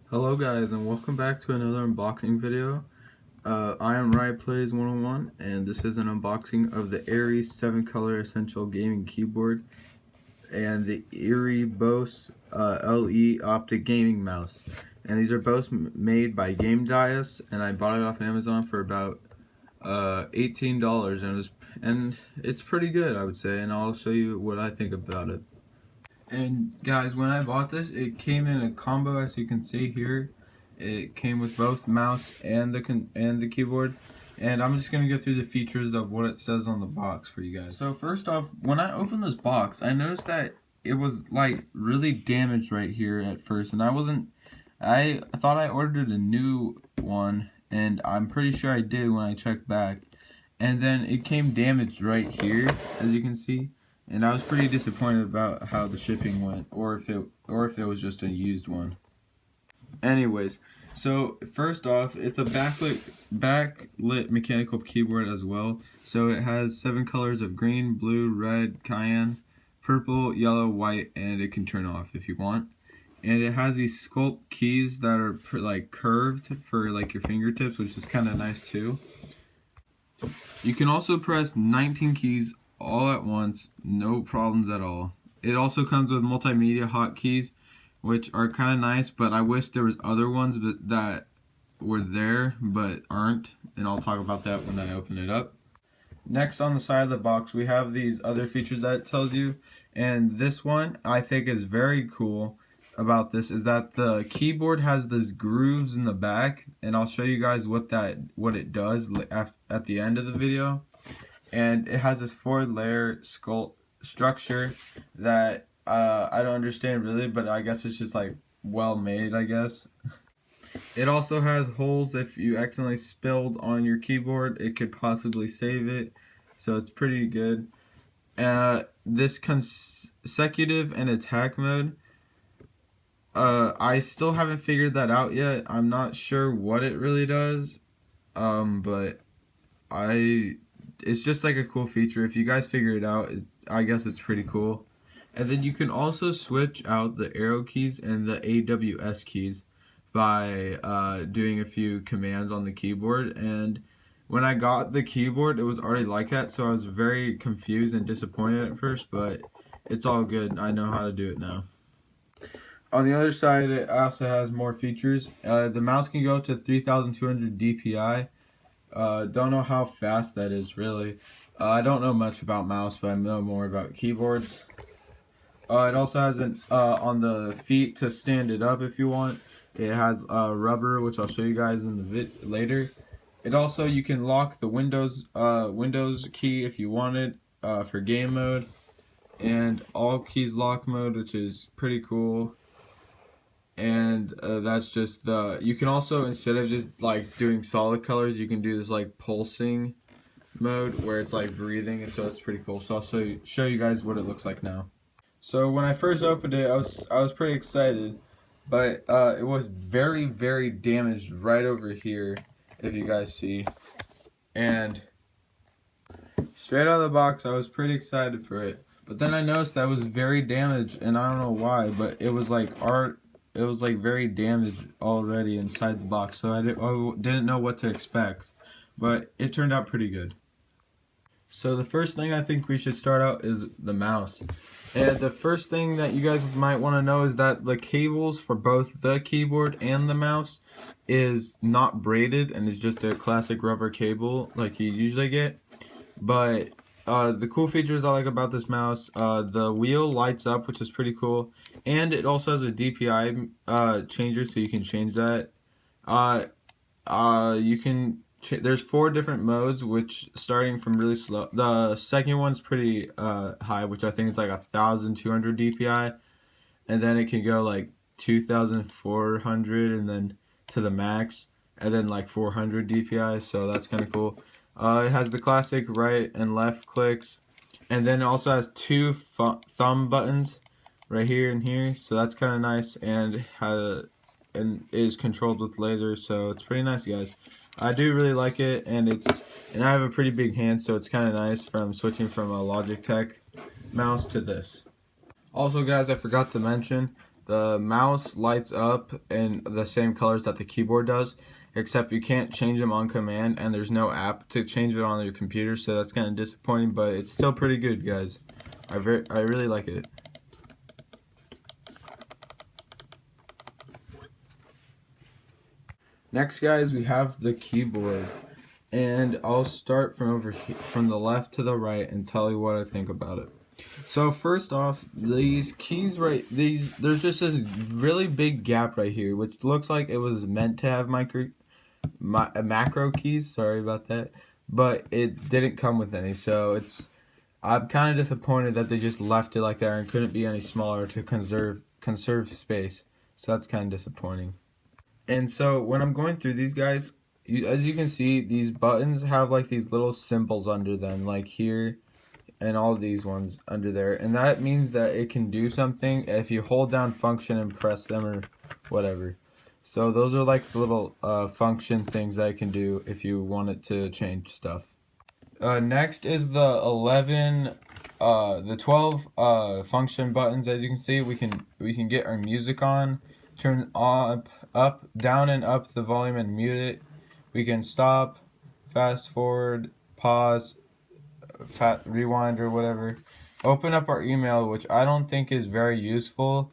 Hello guys, and welcome back to another unboxing video. I am Riot Plays 101, and this is an unboxing of the Aries 7-color Essential Gaming Keyboard and the Erie Bose LE Optic Gaming Mouse. And these are both made by Gamdias, and I bought it off Amazon for about $18, and it's pretty good, I would say, and I'll show you what I think about it. And guys, when I bought this, it came in a combo, as you can see here. It came with both mouse and the keyboard. And I'm just gonna go through the features of what it says on the box for you guys. So first off, when I opened this box, I noticed that it was like really damaged right here at first, and I thought I ordered a new one, and I'm pretty sure I did when I checked back. And then it came damaged right here, as you can see. And I was pretty disappointed about how the shipping went, or if it was just a used one. Anyways, so first off, it's a backlit mechanical keyboard as well. So it has 7 colors of green, blue, red, cayenne, purple, yellow, white, and it can turn off if you want. And it has these sculpt keys that are like curved for like your fingertips, which is kind of nice too. You can also press 19 keys all at once, no problems at all. It also comes with multimedia hotkeys, which are kind of nice, but I wish there was other ones that were there but aren't, and I'll talk about that when I open it up. Next, on the side of the box, we have these other features that it tells you, and this one I think is very cool about this is that the keyboard has these grooves in the back, and I'll show you guys what it does at the end of the video. And it has this 4-layer structure that I don't understand really, but I guess it's just like well made, I guess. It also has holes. If you accidentally spilled on your keyboard, it could possibly save it, so it's pretty good. This consecutive and attack mode, I still haven't figured that out yet. I'm not sure what it really does, but it's just like a cool feature. If you guys figure it out, I guess it's pretty cool. And then you can also switch out the arrow keys and the AWS keys by doing a few commands on the keyboard. And when I got the keyboard, it was already like that, so I was very confused and disappointed at first, but it's all good. I know how to do it now. On the other side, it also has more features. The mouse can go to 3200 DPI. Don't know how fast that is really. I don't know much about mouse, but I know more about keyboards. It also has an on the feet to stand it up if you want. It has rubber, which I'll show you guys in the later. It also, you can lock the Windows key if you wanted for game mode, and all keys lock mode, which is pretty cool. And that's just you can also, instead of just like doing solid colors, you can do this like pulsing mode where it's like breathing, and so it's pretty cool. So I'll show you guys what it looks like now. So when I first opened it, I was pretty excited, but it was very damaged right over here, if you guys see. And straight out of the box, I was pretty excited for it, but then I noticed that it was very damaged, and I don't know why, but it was like it was like very damaged already inside the box, so I didn't know what to expect, but it turned out pretty good. So the first thing I think we should start out is the mouse. And the first thing that you guys might want to know is that the cables for both the keyboard and the mouse is not braided, and is just a classic rubber cable like you usually get. But the cool features I like about this mouse, the wheel lights up, which is pretty cool, and it also has a DPI changer, so you can change that. There's 4 different modes, which starting from really slow. The second one's pretty high, which I think it's like 1200 DPI, and then it can go like 2400, and then to the max, and then like 400 DPI. So that's kind of cool. It has the classic right and left clicks, and then it also has 2 thumb buttons right here and here, so that's kind of nice, and is controlled with laser, so it's pretty nice, guys. I do really like it, and I have a pretty big hand, so it's kind of nice from switching from a Logitech mouse to this. Also, guys, I forgot to mention The mouse lights up in the same colors that the keyboard does, except you can't change them on command, and there's no app to change it on your computer, so that's kind of disappointing, but it's still pretty good, guys. I really like it. Next, guys, we have the keyboard, and I'll start from over here, from the left to the right, and tell you what I think about it. So first off, these keys there's just this really big gap right here, which looks like it was meant to have macro keys. Sorry about that, but it didn't come with any. So I'm kind of disappointed that they just left it like that and couldn't be any smaller to conserve space. So that's kind of disappointing. And so when I'm going through these guys, as you can see, these buttons have like these little symbols under them, like here and all these ones under there, and that means that it can do something if you hold down function and press them or whatever. So those are like the little function things that it can do if you want it to change stuff. Next is the 12 function buttons. As you can see, we can get our music on, turn up, down and up the volume and mute it. We can stop, fast forward, pause, rewind or whatever. Open up our email, which I don't think is very useful.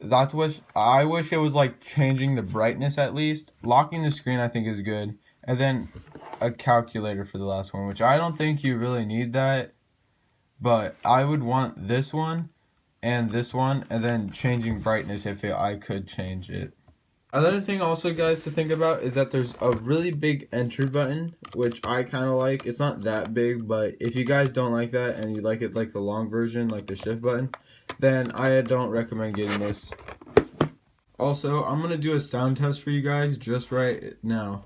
I wish it was like changing the brightness at least. Locking the screen I think is good. And then a calculator for the last one, which I don't think you really need that. But I would want this one, and then changing brightness if I could change it. Another thing also, guys, to think about is that there's a really big enter button, which I kind of like. It's not that big, but if you guys don't like that and you like it like the long version, like the shift button, then I don't recommend getting this. Also, I'm going to do a sound test for you guys just right now.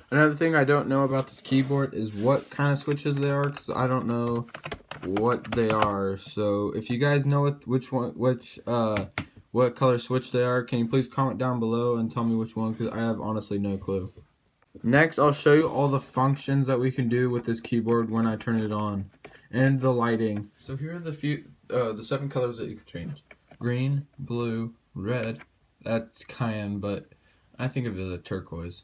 Another thing I don't know about this keyboard is what kind of switches they are, because I don't know what they are. So if you guys know what color switch they are, can you please comment down below and tell me which one, because I have honestly no clue. Next, I'll show you all the functions that we can do with this keyboard when I turn it on, and the lighting. So here are the 7 colors that you can change: green, blue, red. That's cayenne, but I think of it as a turquoise.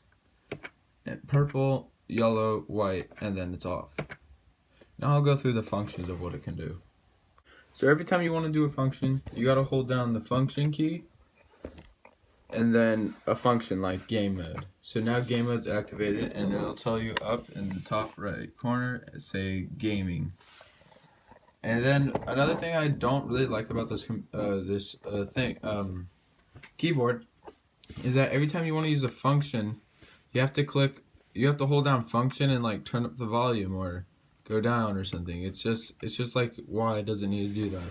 And purple, yellow, white, and then it's off. Now I'll go through the functions of what it can do. So every time you want to do a function, you gotta hold down the function key and then a function like game mode. So now game mode's activated, and it'll tell you up in the top right corner, say gaming. And then another thing I don't really like about this keyboard is that every time you want to use a function, you have to hold down function and like turn up the volume or go down or something. It's just like, why does it need to do that?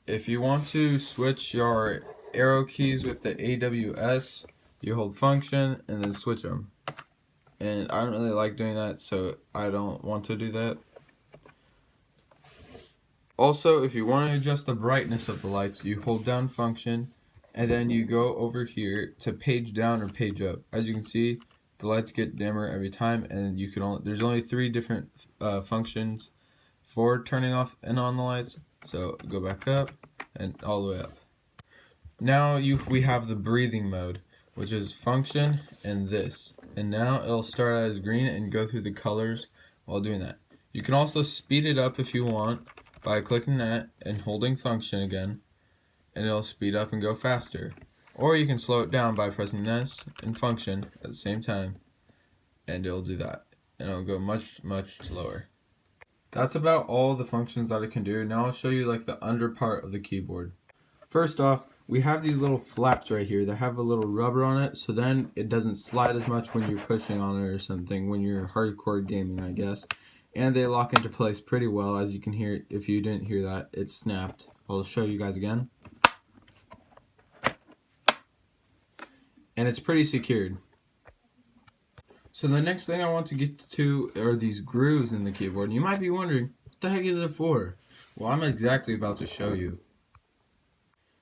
If you want to switch your arrow keys with the AWS, you hold function and then switch them. And I don't really like doing that, so I don't want to do that. Also, if you want to adjust the brightness of the lights, you hold down function and then you go over here to page down or page up. As you can see, the lights get dimmer every time, and there's only 3 different functions for turning off and on the lights. So go back up and all the way up. Now we have the breathing mode, which is function and this. And now it'll start as green and go through the colors while doing that. You can also speed it up if you want by clicking that and holding function again, and it'll speed up and go faster. Or you can slow it down by pressing this and function at the same time, and it'll do that. And it'll go much, much slower. That's about all the functions that it can do. Now I'll show you like the under part of the keyboard. First off, we have these little flaps right here that have a little rubber on it, so then it doesn't slide as much when you're pushing on it or something, when you're hardcore gaming, I guess. and they lock into place pretty well. As you can hear, if you didn't hear that, it snapped. I'll show you guys again. And it's pretty secured. So the next thing I want to get to are these grooves in the keyboard. And you might be wondering, what the heck is it for? Well, I'm exactly about to show you.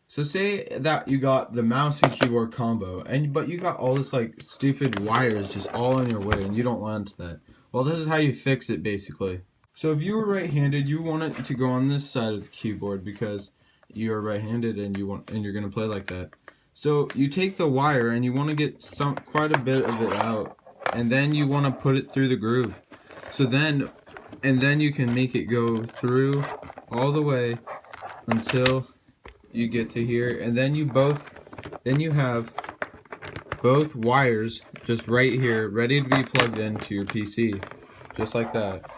So say that you got the mouse and keyboard combo, but you got all this like stupid wires just all in your way and you don't want that. Well, this is how you fix it basically. So if you were right-handed, you want it to go on this side of the keyboard because you're right-handed and you're gonna play like that. So you take the wire and you want to get quite a bit of it out, and then you want to put it through the groove. So then you can make it go through all the way until you get to here, and then you have both wires just right here ready to be plugged into your PC, just like that.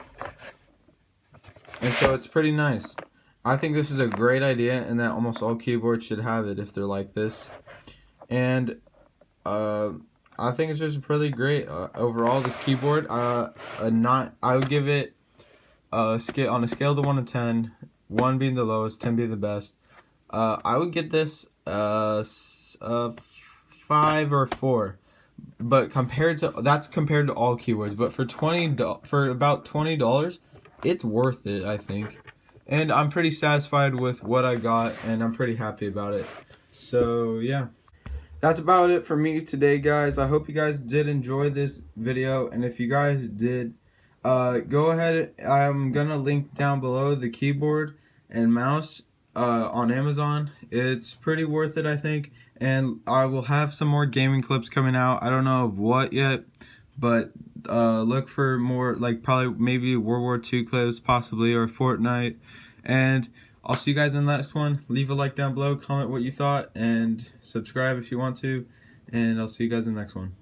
And so it's pretty nice. I think this is a great idea, and that almost all keyboards should have it if they're like this. And I think it's just really great overall. This keyboard, I would give it on a scale of 1 to 10, 1 being the lowest, 10 being the best. I would get this 5 or 4. But compared to all keyboards. But for about $20, it's worth it, I think. And I'm pretty satisfied with what I got, and I'm pretty happy about it. So yeah, that's about it for me today, guys. I hope you guys did enjoy this video, and if you guys did, go ahead. I'm gonna link down below the keyboard and mouse on Amazon. It's pretty worth it, I think, and I will have some more gaming clips coming out. I don't know of what yet, but look for more, like probably maybe World War II clips possibly, or Fortnite. And I'll see you guys in the next one. Leave a like down below, comment what you thought, and subscribe if you want to, and I'll see you guys in the next one.